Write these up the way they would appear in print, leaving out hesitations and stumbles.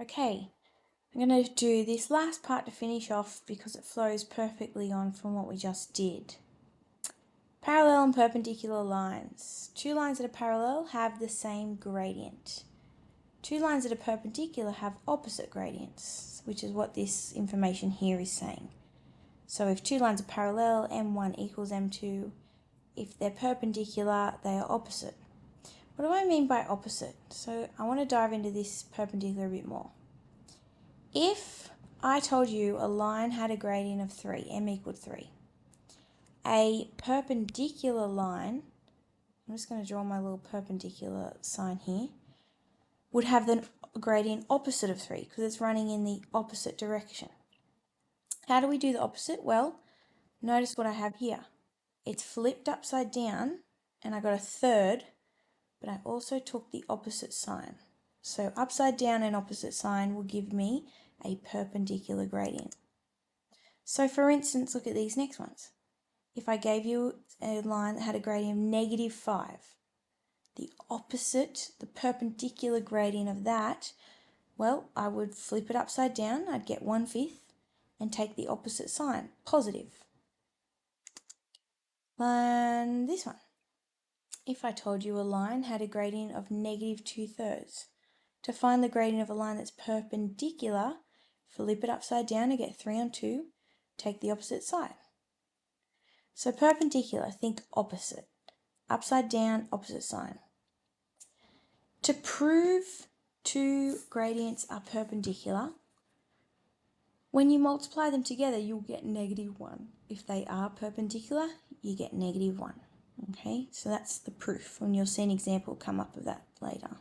Okay, I'm going to do this last part to finish off because it flows perfectly on from what we just did. Parallel and perpendicular lines. Two lines that are parallel have the same gradient. Two lines that are perpendicular have opposite gradients, which is what this information here is saying. So if two lines are parallel, m1 equals m2. If they're perpendicular, they are opposite. What do I mean by opposite? So I want to dive into this perpendicular a bit more. If I told you a line had a gradient of 3, m equaled 3, a perpendicular line, I'm just going to draw my little perpendicular sign here, would have the gradient opposite of 3 because it's running in the opposite direction. How do we do the opposite? Well, notice what I have here. It's flipped upside down and I got a third, but I also took the opposite sign. So upside down and opposite sign will give me a perpendicular gradient. So for instance, look at these next ones. If I gave you a line that had a gradient of -5, the opposite, the perpendicular gradient of that, well, I would flip it upside down, I'd get 1/5, and take the opposite sign, positive. And this one. If I told you a line had a gradient of -2/3, to find the gradient of a line that's perpendicular, flip it upside down to get 3 on 2, take the opposite side. So perpendicular, think opposite. Upside down, opposite sign. To prove two gradients are perpendicular, when you multiply them together, you'll get -1. If they are perpendicular, you get -1. Okay, so that's the proof, and you'll see an example come up of that later.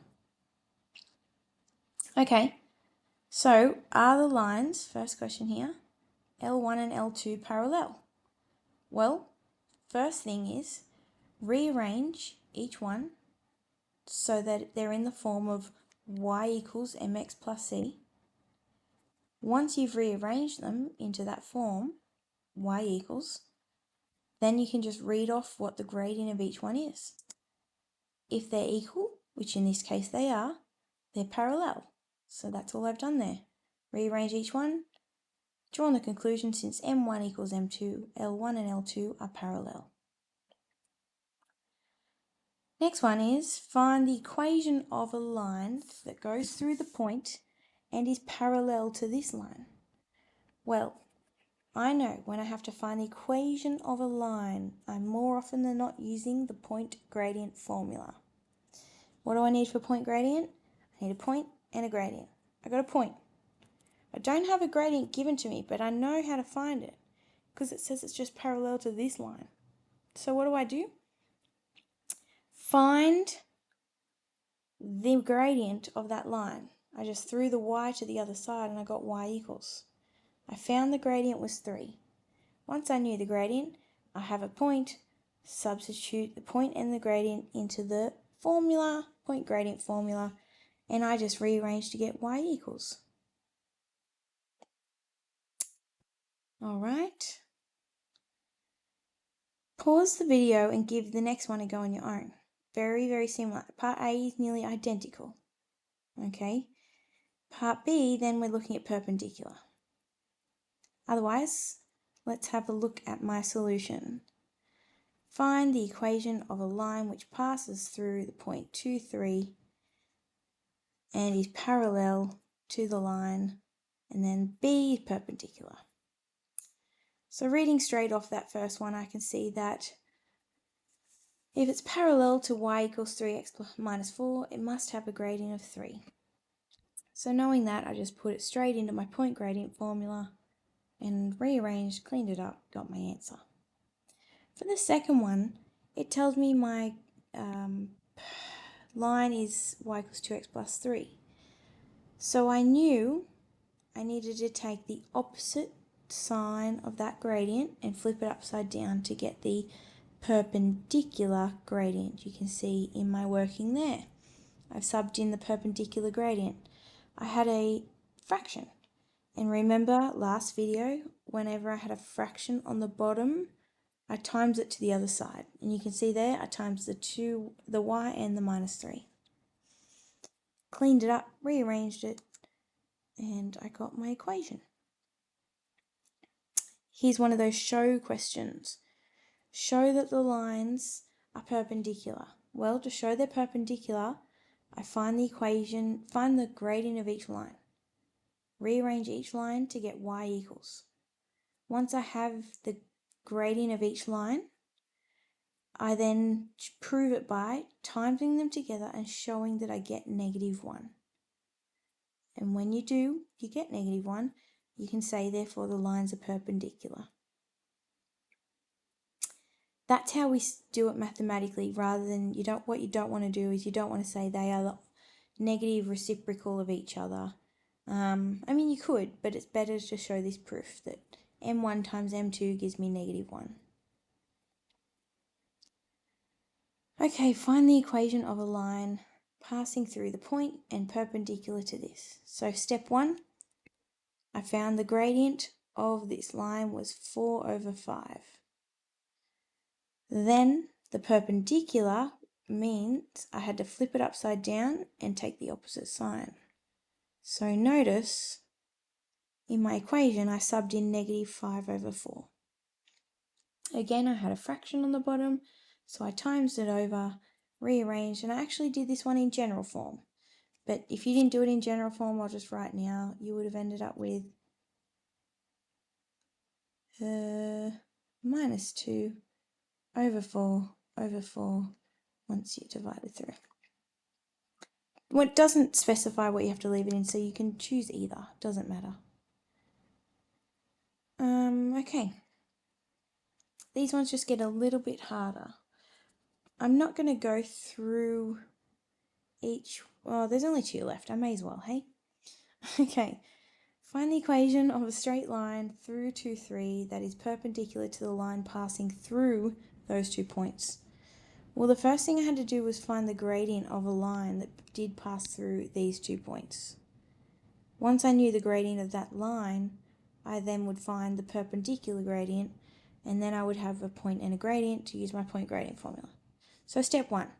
Okay, so are the lines, first question here, L1 and L2 parallel? Well, first thing is rearrange each one so that they're in the form of y equals mx plus c. Once you've rearranged them into that form, y equals, then you can just read off what the gradient of each one is. If they're equal, which in this case they are, they're parallel. So that's all I've done there. Rearrange each one, drawn the conclusion since m1 equals m2, L1 and L2 are parallel. Next one is find the equation of a line that goes through the point and is parallel to this line. Well, I know when I have to find the equation of a line, I'm more often than not using the point gradient formula. What do I need for point gradient? I need a point and a gradient. I got a point. I don't have a gradient given to me, but I know how to find it because it says it's just parallel to this line. So what do? Find the gradient of that line. I just threw the y to the other side and I got y equals. I found the gradient was 3. Once I knew the gradient, I have a point, substitute the point and the gradient into the formula, point gradient formula, and I just rearrange to get y equals. Alright. Pause the video and give the next one a go on your own. Very, very similar. Part A is nearly identical. Okay. Part B, then we're looking at perpendicular. Otherwise, let's have a look at my solution. Find the equation of a line which passes through the point 2, 3 and is parallel to the line, and then B is perpendicular. So reading straight off that first one, I can see that if it's parallel to y equals 3x minus 4, it must have a gradient of 3. So knowing that, I just put it straight into my point gradient formula and rearranged, cleaned it up, got my answer. For the second one, it tells me my line is y equals 2x plus 3. So I knew I needed to take the opposite sign of that gradient and flip it upside down to get the perpendicular gradient. You can see in my working there. I've subbed in the perpendicular gradient. I had a fraction. And remember last video, whenever I had a fraction on the bottom, I times it to the other side. And you can see there, I times the y and the -3. Cleaned it up, rearranged it, and I got my equation. Here's one of those show questions. Show that the lines are perpendicular. Well, to show they're perpendicular, I find the equation, find the gradient of each line. Rearrange each line to get y equals. Once I have the gradient of each line, I then prove it by timesing them together and showing that I get -1. And when you do, you get -1, you can say therefore the lines are perpendicular. That's how we do it mathematically, rather than what you don't want to do is you don't want to say they are the negative reciprocal of each other. I mean, you could, but it's better to show this proof that m1 times m2 gives me -1. Okay, find the equation of a line passing through the point and perpendicular to this. So step 1, I found the gradient of this line was 4/5. Then the perpendicular means I had to flip it upside down and take the opposite sign. So notice in my equation I subbed in -5/4. Again, I had a fraction on the bottom, so I times it over, rearranged, and I actually did this one in general form. But if you didn't do it in general form, I'll just write now, you would have ended up with -2/4/4 once you divide it through. Well, it doesn't specify what you have to leave it in, so you can choose either. Doesn't matter. Okay. These ones just get a little bit harder. I'm not going to go through each... Well, there's only 2 left. I may as well, hey? Okay. Find the equation of a straight line through 2, 3 that is perpendicular to the line passing through those 2 points. Well, the first thing I had to do was find the gradient of a line that did pass through these 2 points. Once I knew the gradient of that line, I then would find the perpendicular gradient, and then I would have a point and a gradient to use my point gradient formula. So step 1,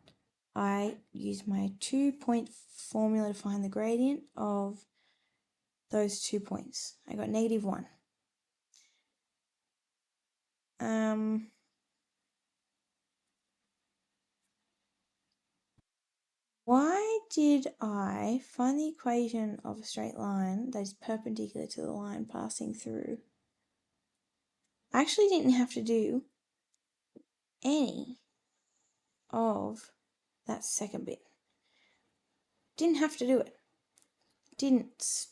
I use my 2-point formula to find the gradient of those 2 points. I got -1. Why did I find the equation of a straight line that is perpendicular to the line passing through? I actually didn't have to do any of that second bit. Didn't have to do it. Didn't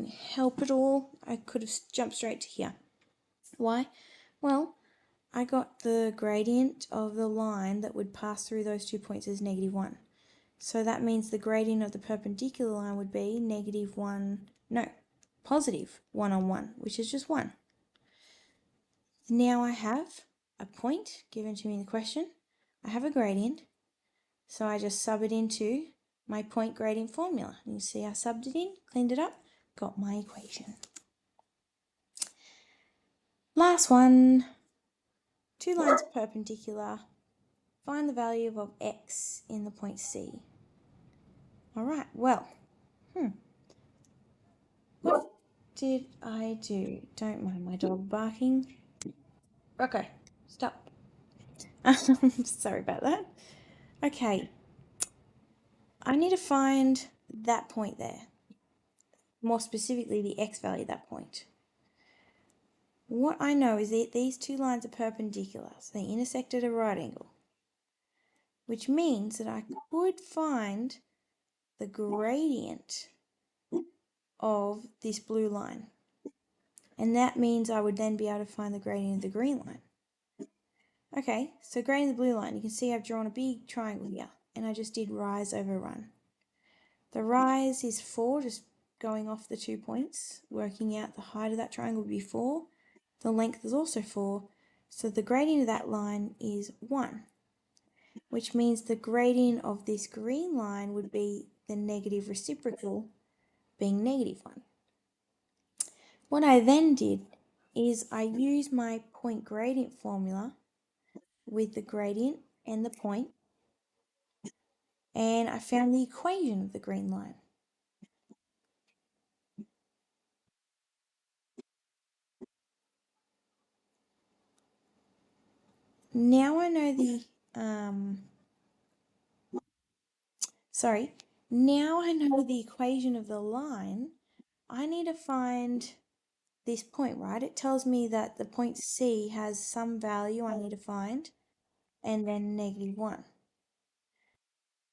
help at all. I could have jumped straight to here. Why? Well, I got the gradient of the line that would pass through those 2 points as -1. So that means the gradient of the perpendicular line would be +1/1, which is just 1. Now I have a point given to me in the question. I have a gradient, so I just sub it into my point gradient formula. And you see I subbed it in, cleaned it up, got my equation. Last one. 2 lines are perpendicular. Find the value of x in the point C. Alright, well, what did I do? Don't mind my dog barking. Okay, stop. Sorry about that. Okay, I need to find that point there. More specifically, the x value of that point. What I know is that these 2 lines are perpendicular, so they intersect at a right angle. Which means that I could find the gradient of this blue line. And that means I would then be able to find the gradient of the green line. Okay, so gradient of the blue line, you can see I've drawn a big triangle here, and I just did rise over run. The rise is 4, just going off the 2 points, working out the height of that triangle would be 4. The length is also 4, so the gradient of that line is 1, which means the gradient of this green line would be the negative reciprocal, being -1. What I then did is I used my point gradient formula with the gradient and the point, and I found the equation of the green line. now I know the, now I know the equation of the line. I need to find this point, right? It tells me that the point C has some value I need to find, and then -1.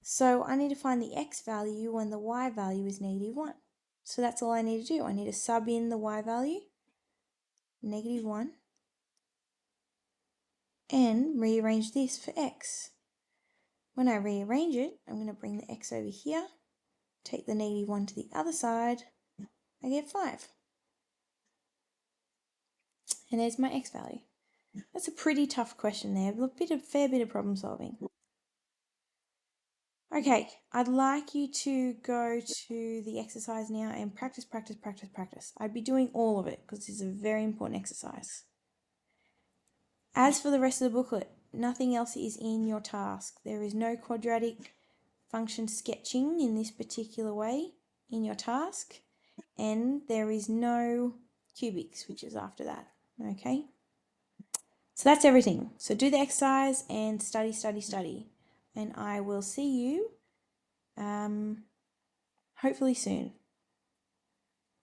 So I need to find the x value when the y value is -1. So that's all I need to do. I need to sub in the y value, -1, and rearrange this for x. When I rearrange it, I'm going to bring the x over here, take the -1 to the other side, I get 5. And there's my x value. That's a pretty tough question there, a fair bit of problem solving. Okay, I'd like you to go to the exercise now and practice. I'd be doing all of it because this is a very important exercise. As for the rest of the booklet, nothing else is in your task. There is no quadratic function sketching in this particular way in your task, and there is no cubics, which is after that, okay? So that's everything. So do the exercise and study. And I will see you hopefully soon.